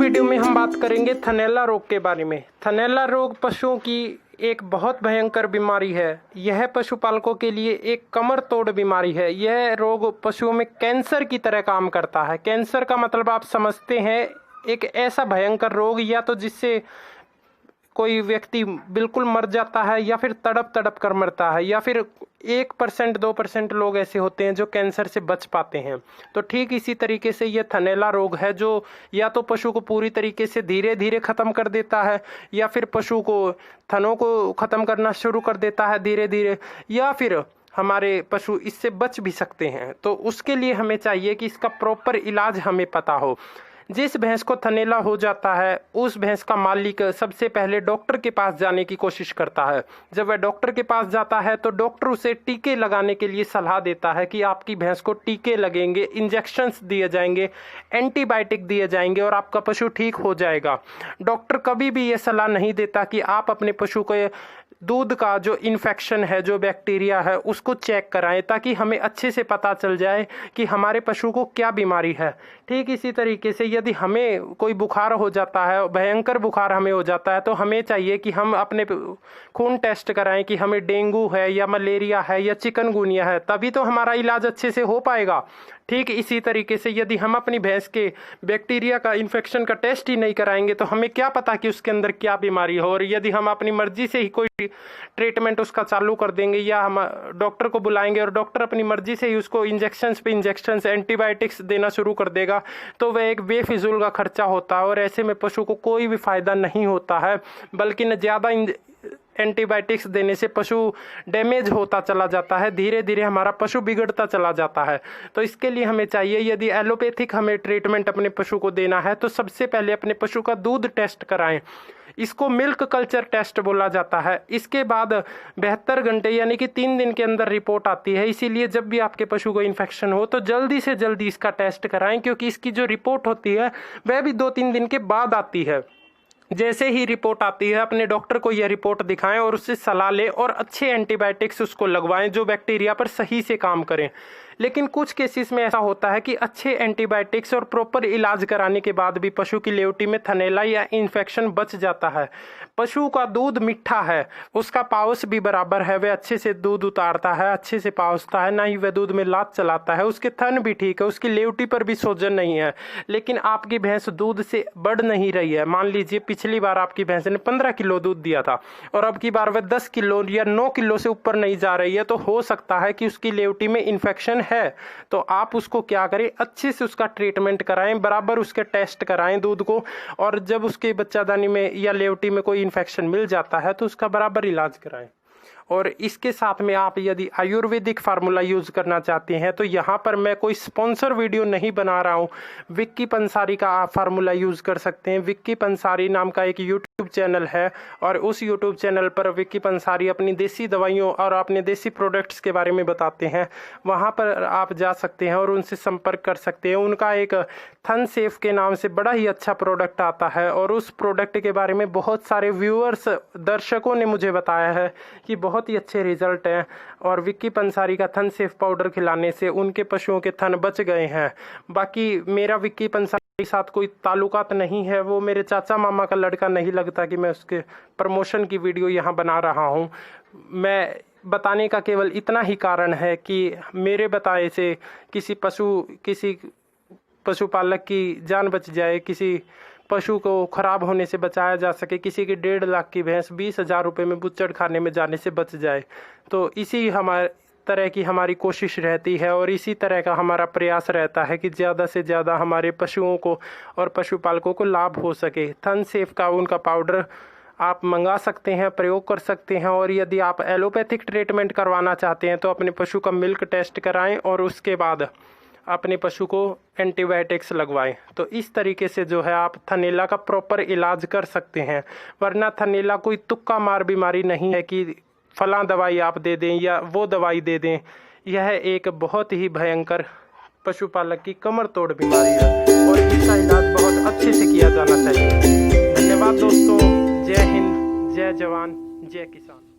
Video में हम बात करेंगे थनैला रोग के बारे में। थनैला रोग पशुओं की एक बहुत भयंकर बीमारी है। यह पशुपालकों के लिए एक कमर तोड़ बीमारी है। यह रोग पशुओं में कैंसर की तरह काम करता है। कैंसर का मतलब आप समझते हैं, एक ऐसा भयंकर रोग या तो जिससे कोई व्यक्ति बिल्कुल मर जाता है या फिर तड़प तड़प कर मरता है, या फिर 1% 2% लोग ऐसे होते हैं जो कैंसर से बच पाते हैं। तो ठीक इसी तरीके से ये थनैला रोग है, जो या तो पशु को पूरी तरीके से धीरे धीरे ख़त्म कर देता है, या फिर पशु को थनों को ख़त्म करना शुरू कर देता है धीरे धीरे, या फिर हमारे पशु इससे बच भी सकते हैं। तो उसके लिए हमें चाहिए कि इसका प्रॉपर इलाज हमें पता हो। जिस भैंस को थनैला हो जाता है उस भैंस का मालिक सबसे पहले डॉक्टर के पास जाने की कोशिश करता है। जब वह डॉक्टर के पास जाता है तो डॉक्टर उसे टीके लगाने के लिए सलाह देता है कि आपकी भैंस को टीके लगेंगे, इंजेक्शंस दिए जाएंगे, एंटीबायोटिक दिए जाएंगे और आपका पशु ठीक हो जाएगा। डॉक्टर कभी भी ये सलाह नहीं देता कि आप अपने पशु को दूध का जो इन्फेक्शन है, जो बैक्टीरिया है, उसको चेक कराएं, ताकि हमें अच्छे से पता चल जाए कि हमारे पशु को क्या बीमारी है। ठीक इसी तरीके से यदि हमें कोई बुखार हो जाता है, भयंकर बुखार हमें हो जाता है, तो हमें चाहिए कि हम अपने खून टेस्ट कराएं कि हमें डेंगू है या मलेरिया है या चिकनगुनिया है, तभी तो हमारा इलाज अच्छे से हो पाएगा। ठीक इसी तरीके से यदि हम अपनी भैंस के बैक्टीरिया का इन्फेक्शन का टेस्ट ही नहीं कराएंगे तो हमें क्या पता कि उसके अंदर क्या बीमारी हो। और यदि हम अपनी मर्जी से ही कोई ट्रीटमेंट उसका चालू कर देंगे या हम डॉक्टर को बुलाएंगे और डॉक्टर अपनी मर्जी से ही उसको इंजेक्शंस पे इंजेक्शंस, एंटीबायोटिक्स देना शुरू कर देगा, तो वह एक बेफिजूल का खर्चा होता है और ऐसे में पशु को कोई भी फायदा नहीं होता है, बल्कि न ज़्यादा एंटीबायोटिक्स देने से पशु डैमेज होता चला जाता है, धीरे धीरे हमारा पशु बिगड़ता चला जाता है। तो इसके लिए हमें चाहिए, यदि एलोपैथिक हमें ट्रीटमेंट अपने पशु को देना है तो सबसे पहले अपने पशु का दूध टेस्ट कराएं। इसको मिल्क कल्चर टेस्ट बोला जाता है। इसके बाद 72 घंटे यानी कि 3 दिन के अंदर रिपोर्ट आती है। इसीलिए जब भी आपके पशु को इन्फेक्शन हो तो जल्दी से जल्दी इसका टेस्ट कराएं, क्योंकि इसकी जो रिपोर्ट होती है वह भी 2-3 दिन के बाद आती है। जैसे ही रिपोर्ट आती है अपने डॉक्टर को यह रिपोर्ट दिखाएं और उससे सलाह लें और अच्छे एंटीबायोटिक्स उसको लगवाएं जो बैक्टीरिया पर सही से काम करें। लेकिन कुछ केसेस में ऐसा होता है कि अच्छे एंटीबायोटिक्स और प्रॉपर इलाज कराने के बाद भी पशु की लेवटी में थनैला या इन्फेक्शन बच जाता है। पशु का दूध मीठा है, उसका पाउच भी बराबर है, वह अच्छे से दूध उतारता है, अच्छे से पाउचता है, ना ही वह दूध में लात चलाता है, उसके थन भी ठीक है, उसकी लेवटी पर भी सोजन नहीं है, लेकिन आपकी भैंस दूध से बढ़ नहीं रही है। मान लीजिए पिछली बार आपकी भैंस ने 15 किलो दूध दिया था और अब की बार वह 10 किलो या 9 किलो से ऊपर नहीं जा रही है, तो हो सकता है कि उसकी लेवटी में इन्फेक्शन है। तो आप उसको क्या करें, अच्छे से उसका ट्रीटमेंट कराएं, बराबर उसके टेस्ट कराएं दूध को, और जब उसके बच्चादानी में या लेवटी में कोई इन्फेक्शन मिल जाता है तो उसका बराबर इलाज कराएं। और इसके साथ में आप यदि आयुर्वेदिक फार्मूला यूज़ करना चाहते हैं तो यहाँ पर मैं कोई स्पॉन्सर वीडियो नहीं बना रहा हूँ। विक्की पंसारी का आप फार्मूला यूज़ कर सकते हैं। विक्की पंसारी नाम का एक यूट्यूब चैनल है और उस यूट्यूब चैनल पर विक्की पंसारी अपनी देसी दवाइयों और अपने देसी प्रोडक्ट्स के बारे में बताते हैं। वहाँ पर आप जा सकते हैं और उनसे संपर्क कर सकते हैं। उनका एक थन सेफ के नाम से बड़ा ही अच्छा प्रोडक्ट आता है और उस प्रोडक्ट के बारे में बहुत सारे व्यूअर्स, दर्शकों ने मुझे बताया है कि बहुत ही अच्छे रिजल्ट हैं और विक्की पंसारी का थन सेफ पाउडर खिलाने से उनके पशुओं के थन बच गए हैं। बाकी मेरा विक्की पंसारी के साथ कोई ताल्लुकात नहीं है, वो मेरे चाचा मामा का लड़का नहीं लगता कि मैं उसके प्रमोशन की वीडियो यहाँ बना रहा हूँ। मैं बताने का केवल इतना ही कारण है कि मेरे बताए से किसी पशुपालक की जान बच जाए, किसी पशु को खराब होने से बचाया जा सके, किसी की 1.5 लाख की भैंस 20,000 रुपये में बुच्चड़ खाने में जाने से बच जाए। तो इसी हमारे तरह की हमारी कोशिश रहती है और इसी तरह का हमारा प्रयास रहता है कि ज़्यादा से ज़्यादा हमारे पशुओं को और पशुपालकों को लाभ हो सके। थन सेफ का उनका पाउडर आप मंगा सकते हैं, प्रयोग कर सकते हैं। और यदि आप एलोपैथिक ट्रीटमेंट करवाना चाहते हैं तो अपने पशु का मिल्क टेस्ट कराएं और उसके बाद अपने पशु को एंटीबायोटिक्स लगवाएं। तो इस तरीके से जो है आप थनैला का प्रॉपर इलाज कर सकते हैं। वरना थनैला कोई तुक्का मार बीमारी नहीं है कि फलां दवाई आप दे दें या वो दवाई दे दें। यह एक बहुत ही भयंकर पशुपालक की कमर तोड़ बीमारी है और इसका इलाज बहुत अच्छे से किया जाना चाहिए। धन्यवाद दोस्तों। जय हिंद, जय जवान, जय किसान।